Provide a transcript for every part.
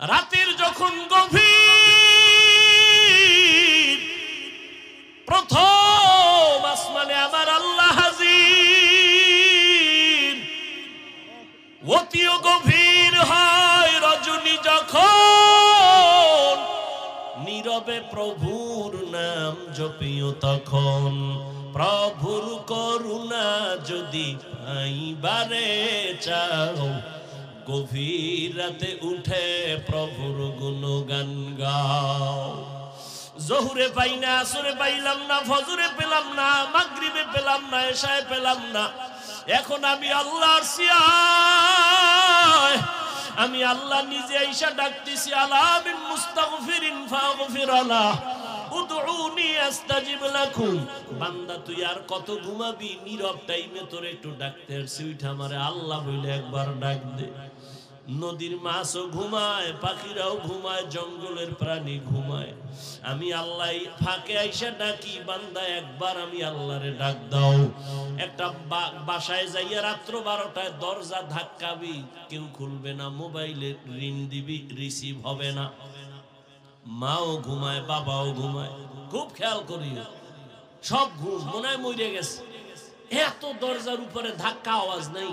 রাতের যখন গভীর, প্রথম আসমানে আমার আল্লাহ হাজির। অতিও গভীর হয় রজনী যখন, নীরবে প্রভুর নাম জপিও তখন। প্রভুর করুণা যদি পাইবারে চাও, গভীর রাতে উঠে প্রভুর গুণগান গাও। জোহরে পাই না, আসরে পাইলাম না, ফজরে পেলাম না, মাগরিবে পেলাম না, এশায় পেলাম না। এখন আমি আল্লাহর সিয়ায়, আমি আল্লাহ নিজে আইসা ডাকতেছি, আলা মিন মুস্তাগফিরিন ফাগফিরালাহ, উদউনি আস্তাজিব লাকুম। বান্দা তুই আর কত ঘুমাবি? নীরব টাইমে তোর একটু ডাকতে আসছি, উঠা আমারে আল্লাহ বলে একবার ডাক দে। নদীর মাছও ঘুমায়, পাখিরাও ঘুমায়, জঙ্গলের প্রাণী ঘুমায়। আমি আল্লাহ ফাঁকে আইসা ডাকি, বান্দা একবার আমি আল্লাহরে ডাক দাও। একটা বাসায় যাইয়া রাত্র 12টায় দরজা ধাক্কাবি, কেউ খুলবে না। মোবাইলে রিং দিবি, রিসিভ হবে না। মাও ঘুমায়, বাবাও ঘুমায়, খুব খেয়াল করিও। সব ঘুম, মনে হয় মরে গেছে। এত দরজার উপরে ধাক্কা, আওয়াজ নাই,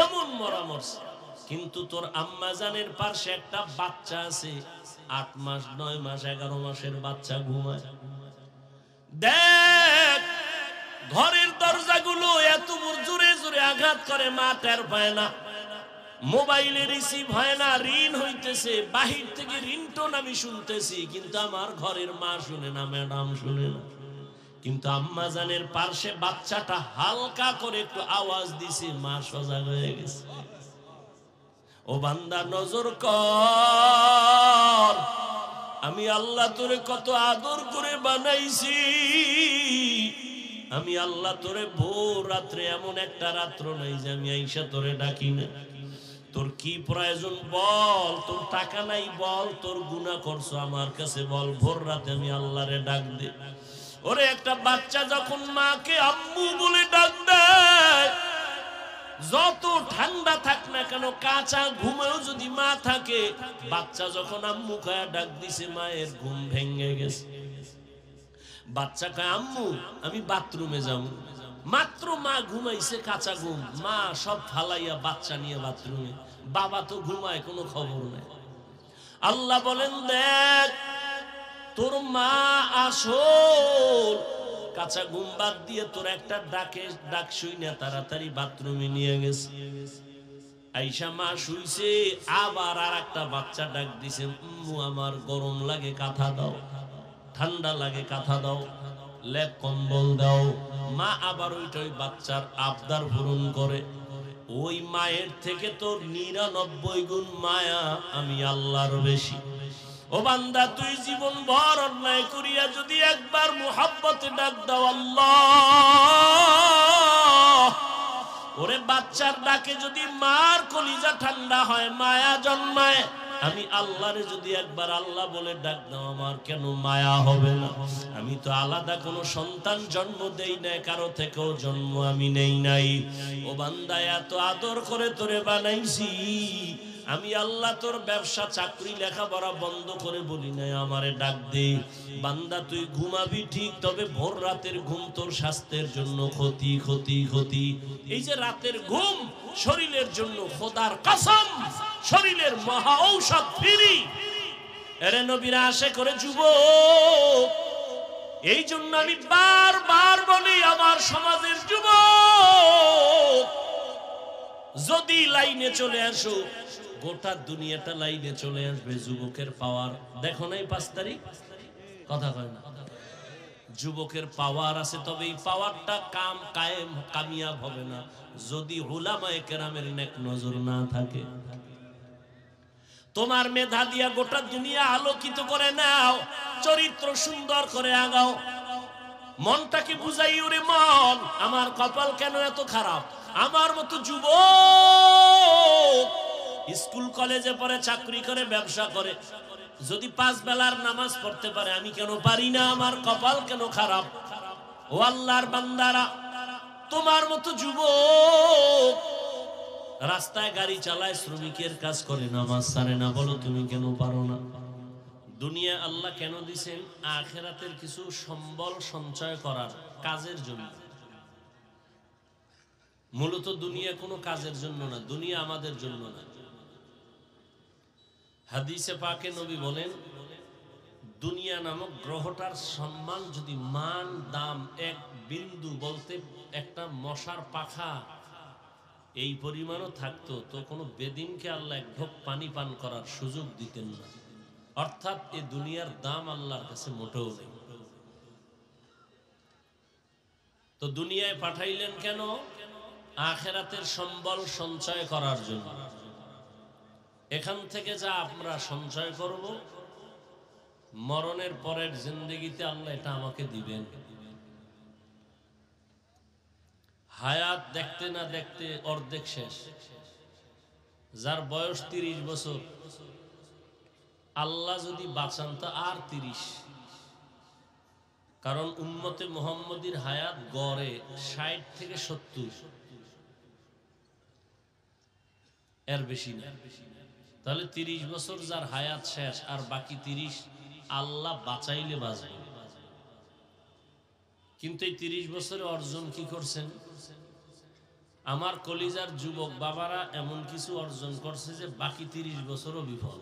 এমন মরা মরছে। কিন্তু তোর আম্মা জানের পাশে একটা বাচ্চা আছে, 8 মাস 9 মাস 11 মাসের বাচ্চা ঘুমায়। দেখ ঘরের দরজাগুলো এত জোরে জোরে আঘাত করে, মা টের পায় না। মোবাইলে রিসিভ হয় না, রিং হইতেছে, বাহির থেকে রিংটোন আমি শুনতেছি, কিন্তু আমার ঘরের মা শুনে না, ম্যাডাম শুনে না। কিন্তু আম্মা জানের পাশে বাচ্চাটা হালকা করে একটু আওয়াজ দিছে, মা সজাগ হয়ে গেছে। ও বান্দা নজর কর, আমি আল্লাহ তোরে কত আদর করে বানাইছি। আমি আল্লাহ তোরে ভোর রাত্রে, এমন একটা রাত্র নাই যে আমি আইসা তোরে ডাকি না। তোর কি প্রয়োজন বল, তোর টাকা নাই বল, তোর গুনাহ করছো আমার কাছে বল, ভোর রাতে আমি আল্লাহরে ডাক দে। ওরে একটা বাচ্চা যখন মাকে আম্মু বলে ডাক দেয়, যত ঠান্ডা থাক না কেন, কাঁচা ঘুমেও যদি মা থাকে, বাচ্চা যখন আম্মু কয়া ডাক দিছে, মায়ের ঘুম ভেঙে গেছে। বাচ্চা কয় আম্মু আমি বাথরুমে যাবো। মাত্র মা ঘুমাইছে, কাঁচা ঘুম, মা সব ফালাইয়া বাচ্চা নিয়ে বাথরুমে। বাবা তো ঘুমায়, কোনো খবর নেই। আল্লাহ বলেন দেখ তোর মা আসল কাঁচা ঘুম বাদ দিয়ে তোর একটা ডাক শুই না তাড়াতাড়ি বাথরুমে নিয়ে গেছে। আইসা মা শুইছে, আবার আর একটা বাচ্চা ডাক দিছে, আমার গরম লাগে কাঁথা দাও, ঠান্ডা লাগে কাঁথা দাও, লেপ কম্বল দাও। মা আবার ওই বাচ্চার আবদার পূরণ করে। ওই মায়ের থেকে তোর 99 গুণ মায়া আমি আল্লাহর বেশি। ও বান্দা তুই জীবন ভর অন্যায় করিয়া যদি একবার মুহাব্বতে ডাক দাও আল্লাহ, ওরে বাচ্চার ডাকে যদি মার কলিজা ঠান্ডা হয়, মায়া জন্মায়। আমি আল্লাহরে যদি একবার আল্লাহ বলে ডাক দাও, আমার কেন মায়া হবে না? আমি তো আলাদা কোনো সন্তান জন্ম দেই নাই, কারো থেকেও জন্ম আমি নেই নাই। ও বান্দা এত আদর করে তোরে বানাইছি, আমি আল্লাহ তোর ব্যবসা চাকরি লেখাপড়া বন্ধ করে বলি নাই আমারে ডাক দে। বান্দা তুই ঘুমাবি ঠিক, তবে ভোর রাতের ঘুম তোর স্বাস্থ্যের জন্য ক্ষতি ক্ষতি ক্ষতি। এই যে রাতের ঘুম শরীরের জন্য খোদার কসম শরীরের মহা ঔষধ ফ্রি। এরে নবীরা আশা করে যুবক, এই জন্য আমি বারবার বলি আমার সমাজের যুবক যদি লাইনে চলে আসো, গোটা দুনিয়াটা লাইনে চলে আসবে। যুবকের পাওয়ার দেখো নাই 5 তারিখ কথা কয় না, যুবকের পাওয়ার আছে, তবে এই পাওয়ারটা কামিয়াব হবে না যদি উলামায়ে কেরামের নেক নজর না থাকে। তোমার মেধা দিয়া গোটা দুনিয়া আলোকিত করে নাও, চরিত্র সুন্দর করে আগাও, মনটাকে বুঝাই ওরে মন আমার কপাল কেন এত খারাপ। আমার মতো যুবক স্কুল কলেজে পড়ে, চাকরি করে, ব্যবসা করে, যদি 5 বেলার নামাজ পড়তে পারে, আমি কেন পারি না? আমার কপাল কেন খারাপ? ও আল্লাহর বান্দারা, তোমার মতো যুবক রাস্তায় গাড়ি চালায়, শ্রমিকের কাজ করে, নামাজ ছাড়ে না। বলো তুমি কেন পারো না? দুনিয়া আল্লাহ কেন দিছেন? আখিরাতের কিছু সম্বল সঞ্চয় করার, কাজের জন্য। মূলত দুনিয়া কোনো কাজের জন্য না, দুনিয়া আমাদের জন্য না। হাদিসে পাকে নবী বলেন, দুনিয়া নামক গ্রহটার সম্মান যদি মান দাম এক বিন্দু, বলতে একটা মশার পাখা এই পরিমাণও থাকতো, তো কোনো বেদিনকে আল্লাহ এক ঢোক পানি পান করার সুযোগ দিতেন না। অর্থাৎ এই দুনিয়ার দাম আল্লাহর কাছে মোটেও নেই। তো দুনিয়ায় পাঠাইলেন কেন? আখিরাতের সম্বল সঞ্চয় করার জন্য। এখান থেকে যা আমরা সঞ্চয় করব, মরণের পরের জিন্দেগিতে আল্লাহ এটা আমাকে দিবেন। হায়াত দেখতে না দেখতে অর্ধেক শেষ। যার বয়স 30 বছর, আল্লাহ যদি বাঁচান তো আর 30। কারণ উম্মতে মুহাম্মদীর হায়াত গড়ে 60 থেকে 70, এর বেশি না। তাহলে 30 বছর যার হায়াত শেষ, আর বাকি 30 আল্লাহ বাঁচাইলে বাঁচবে। কিন্তু এই 30 বছরে অর্জন কি করছেন? আমার কলিজার যুবক বাবারা এমন কিছু অর্জন করছে যে বাকি 30 বছরও বিফল।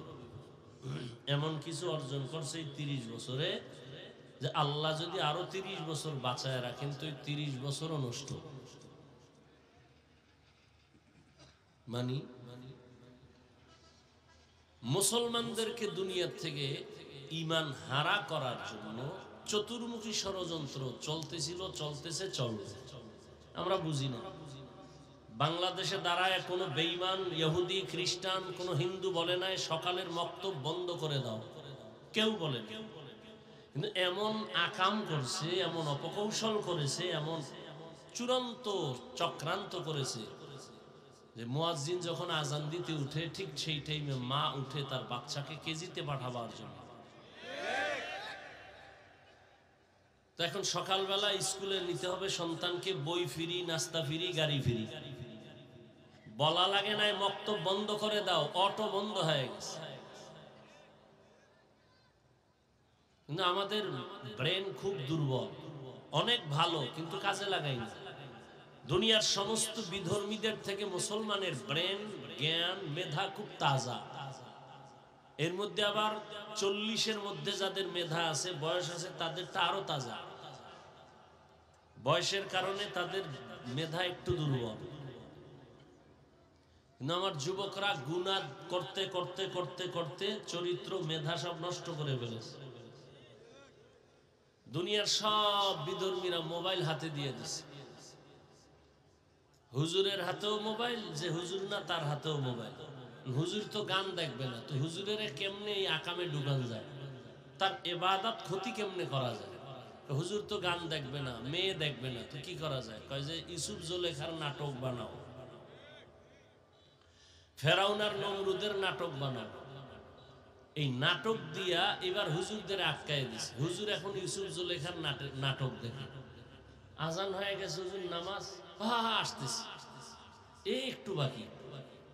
এমন কিছু অর্জন করছে এই 30 বছরে যে আল্লাহ যদি আরো 30 বছর বাঁচায় রাখেন তো এই 30 বছরও নষ্ট। মানি মুসলমানদেরকে দুনিয়ার থেকে ঈমান হারা করার জন্য চতুর্মুখী ষড়যন্ত্র চলতেছিল, চলতেছে, চলবে। আমরা বুঝি না। বাংলাদেশে দাঁড়ায় কোনো বেঈমান ইহুদি খ্রিস্টান কোনো হিন্দু বলে নাই সকালের মক্তব বন্ধ করে দাও, কেউ বলে না। কিন্তু এমন আকাম করছে, এমন অপকৌশল করেছে, এমন চূড়ান্ত চক্রান্ত করেছে যে মুয়াজ্জিন যখন আজান দিতে উঠে ঠিক সেই টাইমে মা উঠে তার বাচ্চাকে কেজিতে পাঠাবার জন্য। তো এখন সকালবেলা স্কুলে নিতে হবে সন্তানকে, বই ফ্রি, নাস্তা ফ্রি, গাড়ি ফ্রি। বলা লাগে নাই মক্তব বন্ধ করে দাও, অটো বন্ধ হয়ে গেছে। কিন্তু আমাদের ব্রেন খুব দুর্বল, অনেক ভালো কিন্তু কাজে লাগাই না। দুনিয়ার সমস্ত বিধর্মীদের থেকে মুসলমানের ব্রেন, জ্ঞান, মেধা খুব তাজা। এর মধ্যে আবার 40-এর মধ্যে যাদের মেধা আছে, বয়স আছে, তাদেরটা আরো তাজা। বয়সের কারণে তাদের মেধা একটু দুর্বল। কিন্তু আমার যুবকরা গুনাহ করতে করতে করতে করতে চরিত্র, মেধা সব নষ্ট করে ফেলেছে। দুনিয়ার সব বিধর্মীরা মোবাইল হাতে দিয়ে দিছে। হুজুরের হাতেও মোবাইল, যে হুজুর না তার হাতেও মোবাইল। হুজুর তো গান দেখবে না, তো হুজুরের কেমনে এই আকামে ঢুকান যায়, তার ইবাদত ক্ষতি কেমনে করা যায়? হুজুর তো গান দেখবে না, মেয়ে দেখবে না, তো কি করা যায়? কয় যে ইউসুফ জুলেখার নাটক বানাও, ফেরাউন আর নমরুদের নাটক বানাও। এই নাটক দিয়া এবার হুজুরদের আটকায় দিছে। হুজুর এখন ইউসুফ জুলেখার নাটক দেখে। আজান হয়ে গেছে, হুজুর নামাজ আসতেছে, এই একটু বাকি।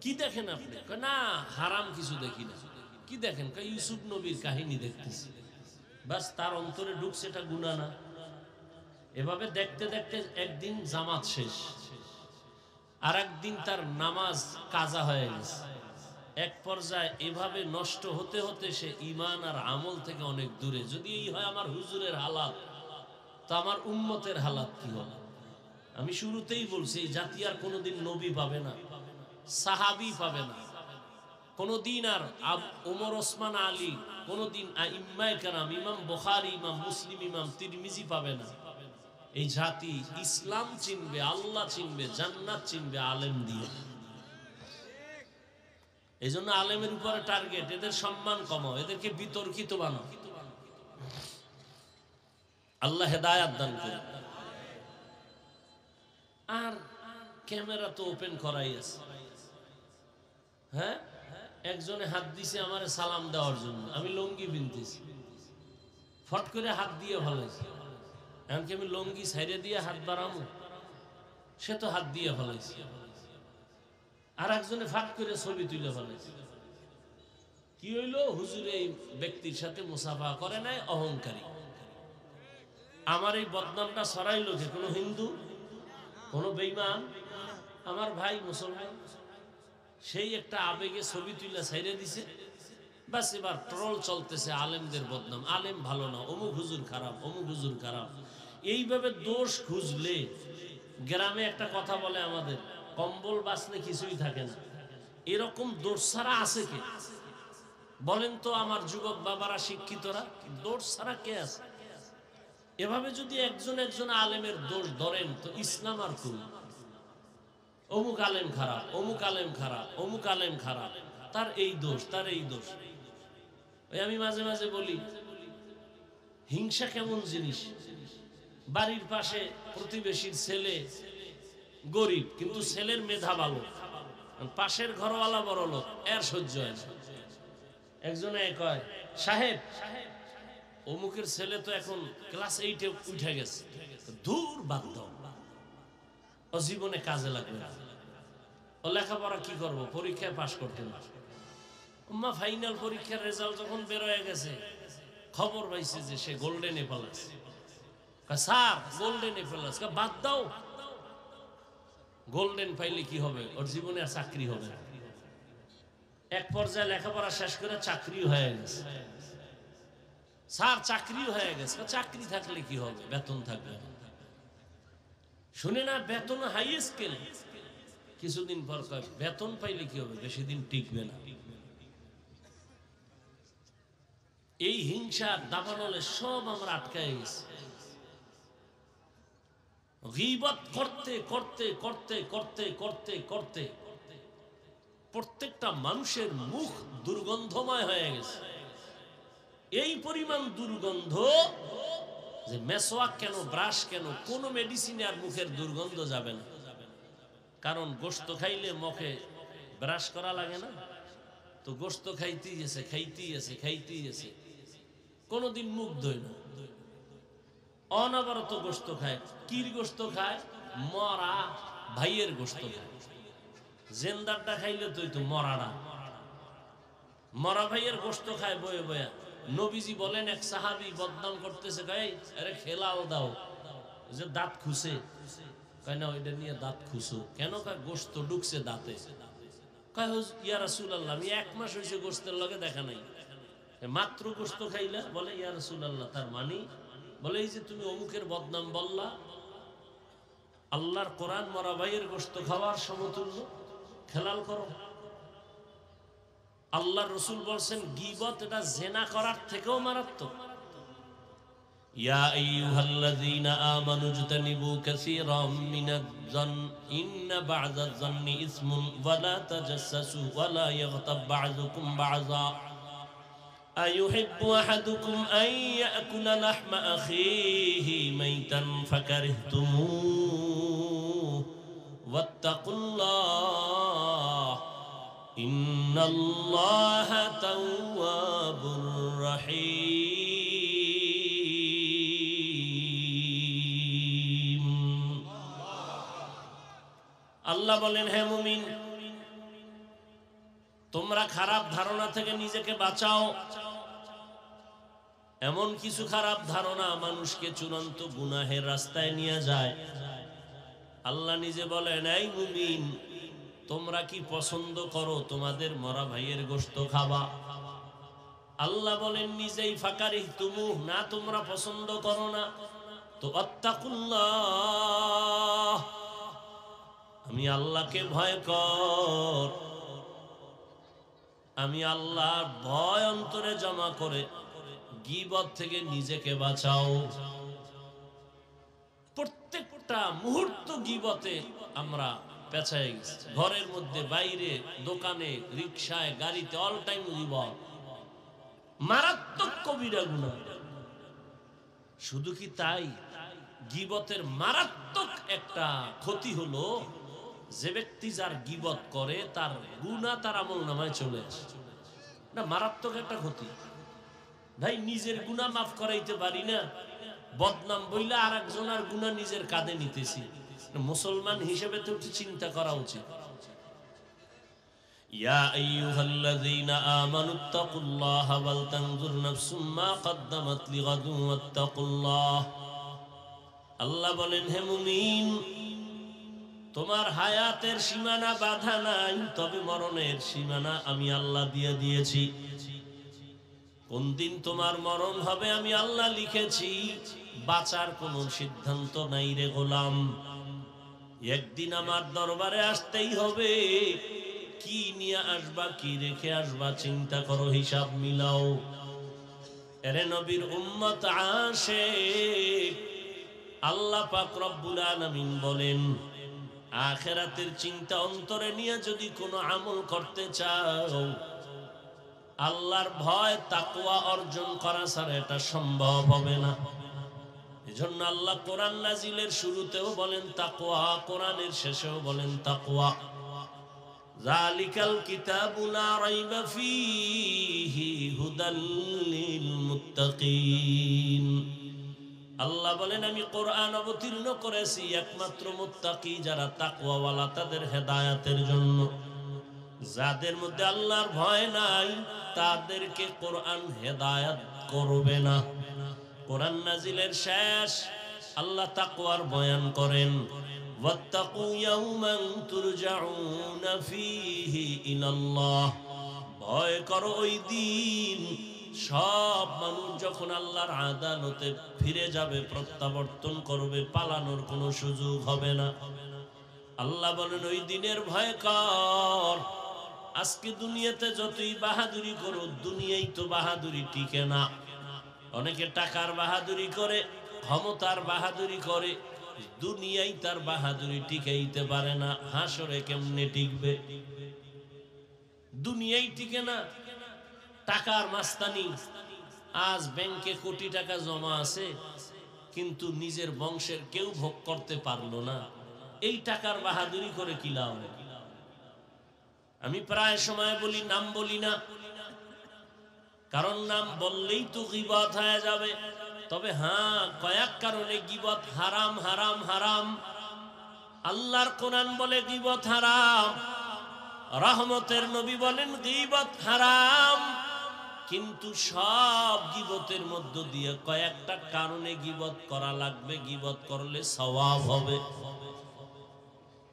কি দেখেন আপনি? না হারাম কিছু দেখি না। কি দেখেন? ইউসুফ নবীর কাহিনী দেখতেছি। বাস তার অন্তরে ঢুকছে, এটা গুনাহ না। এভাবে দেখতে দেখতে একদিন জামাত শেষ, আর একদিন তার নামাজ কাজা হয়ে গেছে। এক পর্যায়ে এভাবে নষ্ট হতে হতে সে ঈমান আর আমল থেকে অনেক দূরে। যদি এই হয় আমার হুজুরের হালাত, তো আমার উম্মতের হালাত কি হবে? আমি শুরুতেই বলছি, এই জাতি আর কোনোদিন নবী পাবে না, সাহাবী পাবে না কোনোদিন, আর ওমর, ওসমান, আলী, কোনোদিন আইম্মায়ে কেরাম, ইমাম বুখারী, ইমাম মুসলিম, ইমাম তিরমিজি পাবে না। এই জাতি ইসলাম চিনবে, আল্লাহ চিনবে, জান্নাত চিনবে আলেম দিয়ে। এই জন্য আলেমের উপরে টার্গেট, এদের সম্মান কমাও, এদেরকে বিতর্কিত বানাও। আল্লাহ হেদায়াত দান করে। আর ক্যামেরা তো ওপেন করাই আছে। হ্যাঁ, একজনে হাত দিছে আমারে সালাম দেওয়ার জন্য, আমি লুঙ্গি পিনতেছি, ফট করে হাত দিয়ে ফেলাইছে। এমনকি আমি লুঙ্গি ছাইড়ে দিয়ে হাত বাড়ামু, সে তো হাত দিয়ে ফেলাইছে। আর একজনে ফাঁক করে ছবি তুলে ফেলেছে। কি হইলো? হুজুর এই ব্যক্তির সাথে মুসাফা করে নাই, অহংকারী। আমার এই বদনামটা ছড়াইলো যে কোনো হিন্দু, কোনো বেঈমান, আমার ভাই মুসলমান, সেই একটা আবেগে ছবি তুলে ছাইরে দিছে। বাস এবার ট্রল চলতেছে, আলেমদের বদনাম, আলেম ভালো না, অমুক হুজুর খারাপ, অমুক হুজুর খারাপ। এইভাবে দোষ খুঁজলে, গ্রামে একটা কথা বলে আমাদের, কম্বল বাঁচলে কিছুই থাকে না। এরকম দোষ ছাড়া আছে কে? বলেন তো আমার যুবক বাবারা, শিক্ষিতরা, দোষ ছাড়া কে আছে? এভাবে যদি একজন একজন আলেমের দোষ ধরেন তো ইসলাম আর কোন? অমুক আলেম খারাপ, অমুক আলেম খারাপ, অমুক আলেম খারাপ, তার এই দোষ, তার এই দোষ। ওই আমি মাঝে মাঝে বলি, হিংসা কেমন জিনিস। বাড়ির পাশে প্রতিবেশীর ছেলে গরিব, কিন্তু ছেলের মেধা ভালো, পাশের ঘরওয়ালা বড় লোক, এর সহ্য হয় না। একজনে কয়, সাহেব অমুকের ছেলে তো এখন ক্লাস 8-এ উঠে গেছে, দূর বাদ দাও, ও জীবনে কাজে লাগবে না, ও লেখাপড়া কি করবো, পরীক্ষায় পাশ করতে না। উম্মা ফাইনাল পরীক্ষার রেজাল্ট যখন বের হয়ে গেছে, খবর পাইছে যে সে গোল্ডেনে প্লাস। স্যার গোল্ডেনে প্লাস, বাদ দাও, গোল্ডেন পাইলে কি হবে, ওর জীবনে আর চাকরি হবে না। এক পর্যায়ে লেখাপড়া শেষ করে চাকরি হয়ে গেছে। স্যার চাকরি হয়ে গেছে, চাকরি থাকলে কি হবে, বেতন থাকবে না। শুনে না, বেতন হাই স্কেল, কিছুদিন পর কয় বেতন পাইলে কি হবে, বেশি দিন টিকবে না। এই হিংসার দাবানলে সব আমরা আটকায় গেছি। গীবত করতে করতে করতে করতে করতে করতে প্রত্যেকটা মানুষের মুখ দুর্গন্ধময় হয়ে গেছে। এই পরিমাণ দুর্গন্ধ যে মেসওয়াক কেন, ব্রাশ কেন, কোন মেডিসিনে আর মুখের দুর্গন্ধ যাবে না। কারণ গোশত খাইলে মুখে ব্রাশ করা লাগে না, তো গোশত খাইতেই গেছে, খাইতেই গেছে, খাইতেই গেছে, কোনদিন মুখ ধোয় না, অনবরত গোশত খায়। কির গোশত খায়? মরা ভাইয়ের গোশত খায়। জেন্দারটা খাইলে তো মরাটা, মরা ভাইয়ের গোশত খায় বয়ে বয়ে। নবীজি বলেন, এক সাহাবী বদনাম করতেছে, কয় আরে খেলাও দাও, যে দাঁত খুশে, কয় না ওইটা নিয়ে দাঁত খুশো কেন, কয় গোশত ঢুকছে দাঁতে। কয় ইয়া রাসূলুল্লাহ, আমি 1 মাস হয়েছে গোশতের লগে দেখা নাই, মাত্র গোশত খাইলা। বলে ইয়া রাসূলুল্লাহ, তার মানি? বলে এই যে তুমি অমুকের বদনাম বললা, আল্লাহর কোরআন মরা ভাইয়ের গোশত খাওয়ার সমতুল্য, খেলাল করো। আল্লাহর রাসূল বলছেন গীবত এটা জেনা করার থেকেও মারাত্মক। ইয়া আইয়ুহাল্লাযীনা আমানু ইজতানিবু কাসীরাম মিনাজ-জন ইন্না বা'যাজ-জন্নি ইসমুন ওয়া লা তাজাসসু ওয়া লা ইয়াগতাব বা'যুকুম বা'যা আইয়ুহিব্বু আহাদুকুম আন ইয়াকুলা লাহমা আখিহি মাইতান ফাকারিহতুমুহু ওয়াত্তাকুল্লাহ ইন্নাল্লাহা তাওয়াবুর রহিম। আল্লাহ বলেন, হে মুমিন, তোমরা খারাপ ধারণা থেকে নিজেকে বাঁচাও। এমন কিছু খারাপ ধারণা মানুষকে চূড়ান্ত গুনাহের রাস্তায় নিয়ে যায়। আল্লাহ নিজে বলেন, এই মুমিন, তোমরা কি পছন্দ করো তোমাদের মরা ভাইয়ের গোশত খাবা? আল্লাহ বলেন নিজেই, ফাকারিহতুমু, না তোমরা পছন্দ করো না, তো আত্তাকুল্লাহ, আমি আল্লাহকে ভয় কর। আমি আল্লাহর ভয় অন্তরে জমা করে গীবত থেকে নিজেকে বাঁচাও। প্রত্যেকটা মুহূর্ত গীবতে আমরা পেছায় গেছি, ঘরের মধ্যে, বাইরে, দোকানে, রিকশায়, গাড়িতে, অল টাইম গীবত, মারাত্মক কবিরা গুনাহ। শুধু কি তাই, গীবতের মারাত্মক একটা ক্ষতি হলো, যে ব্যক্তি যার গীবত করে তার গুনাহ তার আমলনামায় চলে আসে। না, মারাত্মক একটা ক্ষতি। ভাই, নিজের গুনাহ মাফ করাইতে পারি না, বদনাম বইলা আর একজনের গুনাহ নিজের কাঁধে নিতেছি। মুসলমান হিসেবে তো একটু চিন্তা করা উচিত। ইয়া আইয়ুহাল্লাযীনা আমানুত্তাকুল্লাহা ওয়াল তানজুর নাফসুম মা কদ্দামাত লিগাদুন ওয়াত্তাকুল্লাহ। আল্লাহ বলেন, হে মুমিন, তোমার হায়াতের সীমানা বাধা নাই, তবে মরণের সীমানা আমি আল্লাহ দিয়ে দিয়েছি। কোন দিন তোমার মরণ হবে আমি আল্লাহ লিখেছি। বাঁচার কোনো সিদ্ধান্ত নাই রে গোলাম। একদিন আমার দরবারে আসতেই হবে। কি নিয়ে আসবা, কি রেখে আসবা, চিন্তা করো, হিসাব মিলাও। এরে নবীর উম্মত আশিক, আল্লাহ পাক রব্বুল আলামিন বলেন, আখিরাতের চিন্তা অন্তরে নিয়ে যদি কোনো আমল করতে চাও, আল্লাহর ভয় তাকওয়া অর্জন করা ছাড়া এটা সম্ভব হবে না। এজন্য আল্লাহ কোরআন নাজিলের শুরুতেও বলেন তাকওয়া, কোরআনের শেষেও বলেন তাকওয়া। যালিকাল কিতাবু লা রাইবা ফীহি হুদাল লিল মুত্তাকিন। আল্লাহ বলেন, আমি কোরআন অবতীর্ণ করেছি একমাত্র মুত্তাকি যারা তাকওয়াওয়ালা তাদের হেদায়েতের জন্য। যাদের মধ্যে আল্লাহর ভয় নাই তাদেরকে কোরআন হেদায়েত করবে না। কোরআন নাজিলের শেষ আল্লাহ তাকওয়ার বয়ান করেন, ওয়াত্তাকু ইয়াওমান তুরজাউনা ফীহি ইলাল্লাহ। ভয় করো ওই দিন সব মানুষ যখন আল্লাহর আদালতে ফিরে যাবে, প্রত্যাবর্তন করবে, পালানোর কোনো সুযোগ হবে না। আল্লাহ বলেন, ওই দিনের ভয় কর। আজকে দুনিয়াতে যতই বাহাদুরি করো, দুনিয়ায় তো বাহাদুরি টিকে না। অনেকে টাকার বাহাদুরি করে, ক্ষমতার বাহাদুরি করে, দুনিয়ায় তার বাহাদুরি টিকাইতে পারে না। হাসরে কেমনে টিকবে? দুনিয়ায় টিকে না। টাকার মাস্তানি, আজ ব্যাংকে কোটি টাকা জমা আছে কিন্তু নিজের বংশের কেউ ভোগ করতে পারলো না। এই টাকার বাহাদুরি করে কি লাভ? আমি প্রায় সময় বলি, নাম বলি না, কারণ নাম বললেই তো গীবত হয়ে যাবে। তবে হ্যাঁ, কয়েক কারণে গীবত হারাম, হারাম, হারাম। আল্লাহর কোরআন বলে গীবত হারাম, রহমতের নবী বলেন গীবত হারাম। কিন্তু সব গীবতের মধ্য দিয়ে কয়েকটা কারণে গীবত করা লাগবে, গীবত করলে সওয়াব হবে।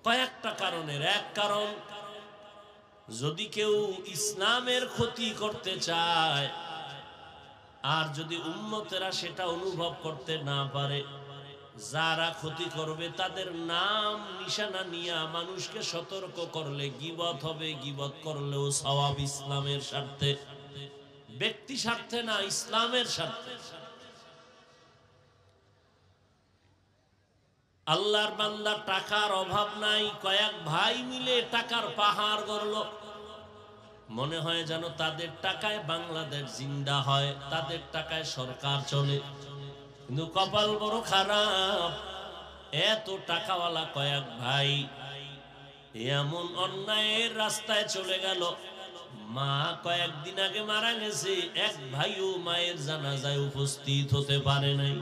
কয়েকটা কারণের এক কারণ, যদি কেউ ইসলামের ক্ষতি করতে চায় আর যদি উম্মতেরা সেটা অনুভব করতে না পারে, যারা ক্ষতি করবে তাদের নাম নিশানা নিয়ে মানুষকে সতর্ক করলে গীবত হবে। গীবত করলেও সওয়াব, ইসলামের স্বার্থে, ব্যক্তি স্বার্থে না, ইসলামের স্বার্থে। আল্লাহর বান্দা টাকার অভাব নাই, কয়েক ভাই মিলে টাকার পাহাড় গড়ল। মনে হয় যেন তাদের টাকায় বাংলাদেশ জিন্দা হয়, তাদের টাকায় সরকার চলে। কিন্তু কপাল বড় খারাপ, এত টাকাওয়ালা কয়েক ভাই এমন অন্যায়ের রাস্তায় চলে গেল। মা কয়েকদিন আগে মারা গেছে, এক ভাইও মায়ের জানাজায় উপস্থিত হতে পারে নাই।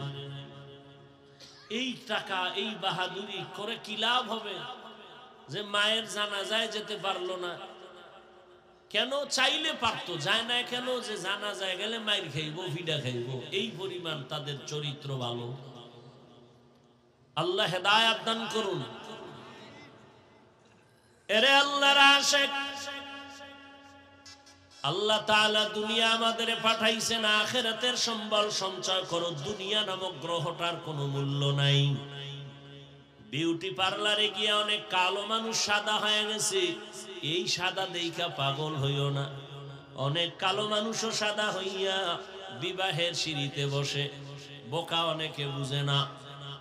এই টাকা, এই বাহাদুরি করে কি লাভ হবে? যে মায়ের জানাজায় যেতে পারলো না, কেন? চাইলে পারতো, যায় না কেন? যে জানাজায় গেলে মায়ের খাইবো, ভিডা খাইবো। এই পরিমাণ তাদের চরিত্র ভালো। আল্লাহ হেদায়েত দান করুন। এরে আল্লাহর আশিক, আল্লাহ তাআলা দুনিয়া আমাদের পাঠাইছেন আখিরাতের সম্বল সঞ্চয় করো। দুনিয়া নামক গ্রহটার কোনো মূল্য নাই। বিউটি পার্লারে গিয়ে অনেক কালো মানুষ সাদা হয়ে গেছে, এই সাদা দেইখা পাগল হইও না। অনেক কালো মানুষও সাদা হইয়া বিবাহের সিঁড়িতে বসে। বোকা অনেকে বুঝে না,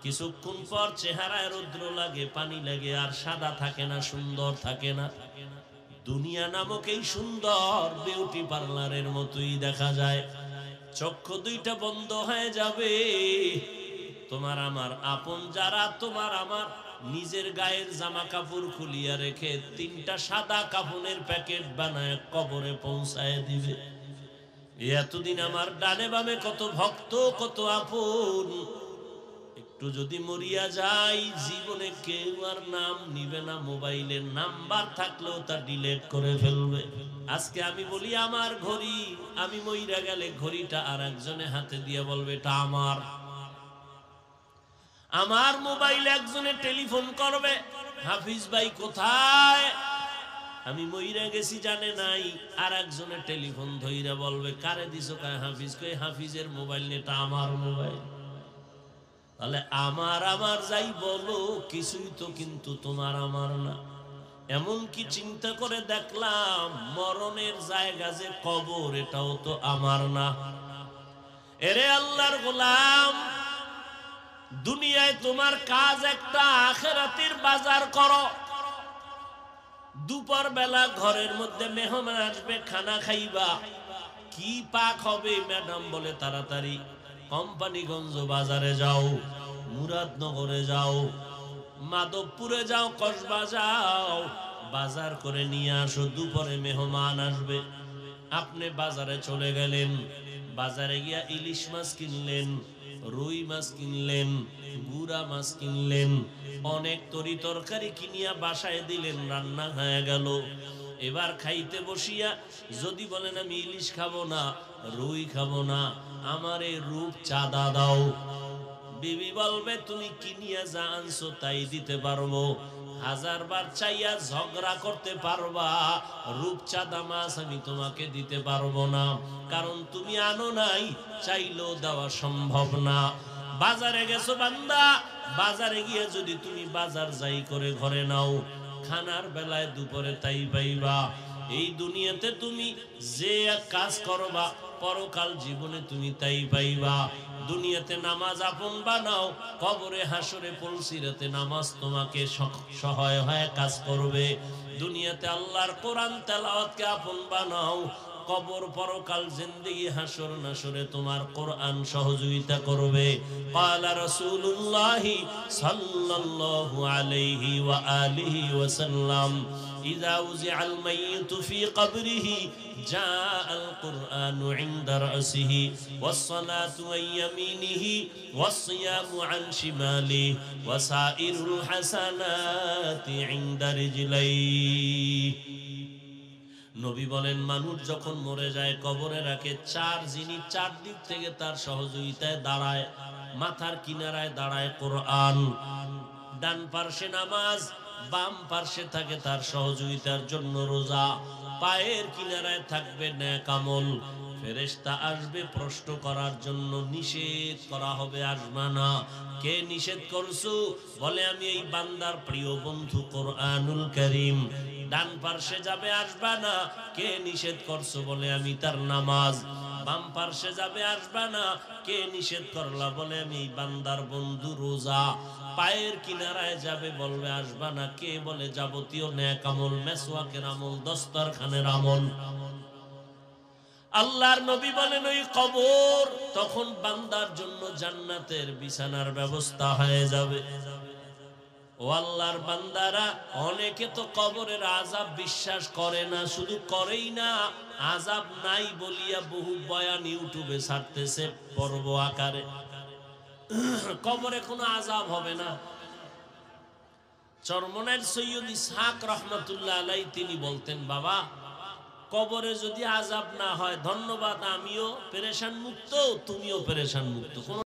কিছুক্ষণ পর চেহারায় রৌদ্র লাগে, পানি লাগে, আর সাদা থাকে না, সুন্দর থাকে না। দুনিয়া নামক এই সুন্দর বিউটি পার্লারের মতোই দেখা যায়। চক্ষু দুইটা বন্ধ হয়ে যাবে। তোমার আমার আপন যারা, তোমার আমার নিজের গায়ের জামা কাপড় খুলিয়া রেখে তিনটা সাদা কাফনের প্যাকেট বানায় কবরে পৌঁছায় দিবে। এতদিন আমার ডানে বামে কত ভক্ত, কত আপন, একটু একটু যদি মরিয়া যাই জীবনে কেউ আর নাম নিবে না, মোবাইলের নাম্বার থাকলেও তা ডিলিট করে ফেলবে। আজকে আমি বলি আমার ঘড়ি, আমি মইরা গেলে ঘড়িটা আর একজনের হাতে দিয়ে বলবে এটা আমার। আমার মোবাইল একজনে টেলিফোন করবে, হাফিজ ভাই কোথায়, আমি মইরা গেছি জানে নাই, আর একজনে টেলিফোন ধইরা বলবে কারে দিছো, কায় হাফিজ, কই হাফিজের মোবাইল এটা আমার মোবাইল। তাহলে আমার আমার যাই বলো কিছুই তো কিন্তু তোমার আমার না। এমন কি চিন্তা করে দেখলাম মরণের জায়গা যে কবর, এটাও তো আমার না। এরে আল্লাহর গোলাম, দুনিয়ায় তোমার কাজ একটা, আখিরাতের বাজার করো। দুপুর বেলা ঘরের মধ্যে মেহমান আসবে, খানা খাইবা, কি পাক হবে ম্যাডাম বলে তাড়াতাড়ি কোম্পানিগঞ্জ বাজারে যাও, মুরাদনগরে যাও, মাধবপুরে যাও, কসবা যাও, বাজার করে নিয়ে আসো। দুপুরে মেহমান আসবে, আপনি বাজারে চলে গেলেন, বাজারে গিয়া ইলিশ মাছ কিনলেন, রুই মাছ কিনলেন, গুড়া মাছ কিনলেন, অনেক তরি তরকারি কিনিয়া বাসায় দিলেন, রান্না হয়ে গেল। এবার খাইতে বসিয়া যদি বলেন আমি ইলিশ খাবো না, রুই খাবো না, আমার এই রূপ চাঁদা দাও, বিবি বলবে তুমি কিনিয়া যা আনছো তাই দিতে পারবো। হাজারবার চাইয়া ঝগড়া করতে পারবা, রূপচাঁদা মাছ আমি তোমাকে দিতে পারবো না, কারণ তুমি আনো নাই, চাইলেও দেওয়া সম্ভব না। বাজারে গেছো বান্দা, বাজারে গিয়ে যদি তুমি বাজার যাই করে ঘরে নাও, খানার বেলায় দুপুরে তাই পাইবা। এই দুনিয়াতে তুমি যে কাজ করবা, পরকাল জীবনে তুমি তাই পাইবা। দুনিয়াতে নামাজ আপন বানাও, কবরে হাসরে পলসিরাতে নামাজ তোমাকে সহায় হয়ে কাজ করবে। দুনিয়াতে আল্লাহর কোরআন তেলাওয়াতকে আপন বানাও, কবর পরকাল জিন্দেগি হাসর নাসরে তোমার কোরআন সহযোগিতা করবে। ক্বালা রাসূলুল্লাহ সাল্লাল্লাহু আলাইহি ওয়া আলিহি ওয়াসাল্লাম, ইযা উযিআল মাইয়িতু ফি কবরিহি জাআল কুরআনু ইনদা রাসিহি ওয়াস সালাতু আন ইয়ামিনিহি ওয়াস সিয়ামু আন শিমালিহি ওয়া সাইরুল হাসানাতি ইনদা রিজলাইহি। নবী বলেন মানুষ যখন মরে যায় কবরে রাখে, চার জিনিস চার দিক থেকে তার সহযোগিতায় দাঁড়ায়। মাথার কিনারায় দাঁড়ায় কোরআন, ডান পার্শ্বে নামাজ, বাম পার্শ্বে থাকে তার সহযোগিতার জন্য রোজা, পায়ের কিনারায় থাকবে নেক আমল। ফেরেশতা আসবে প্রশ্ন করার জন্য, নিষেধ করা হবে আসবে না। কে নিষেধ করছো? বলে আমি এই বান্দার প্রিয় বন্ধু কোরআনুল কারীম। ডান পার্শ্বে যাবে আসবা না, কে নিষেধ করছো? বলে আমি তার নামাজ। বাম পার্শ্বে যাবে আসবা না, কে নিষেধ করলা? বলে আমি এই বান্দার বন্ধু রোজা। পায়ের কিনারায় যাবে বলবে আসবা না, কে? বলে যাবতীয় নেক আমল, মেসওয়াকের আমল, দস্তরখানের আমল। আল্লাহর নবী বলেন ওই কবর তখন বান্দার জন্য জান্নাতের বিছানার ব্যবস্থা হয়ে যাবে। ও আল্লাহর বান্দারা, অনেকে তো কবরের আযাব বিশ্বাস করে না, শুধু করেই না, আযাব নাই বলিয়া বহু বয়ান ইউটিউবে ছাড়তেছে পর্ব আকারে। কবরে কোনো আযাব হবে না। চরমনাইর সৈয়দ ইসহাক রহমাতুল্লাহ আলাইহি তিনি বলতেন, বাবা কবরে যদি আযাব না হয় ধন্যবাদ, আমিও পেরেশান মুক্ত, তুমিও পেরেশান মুক্ত।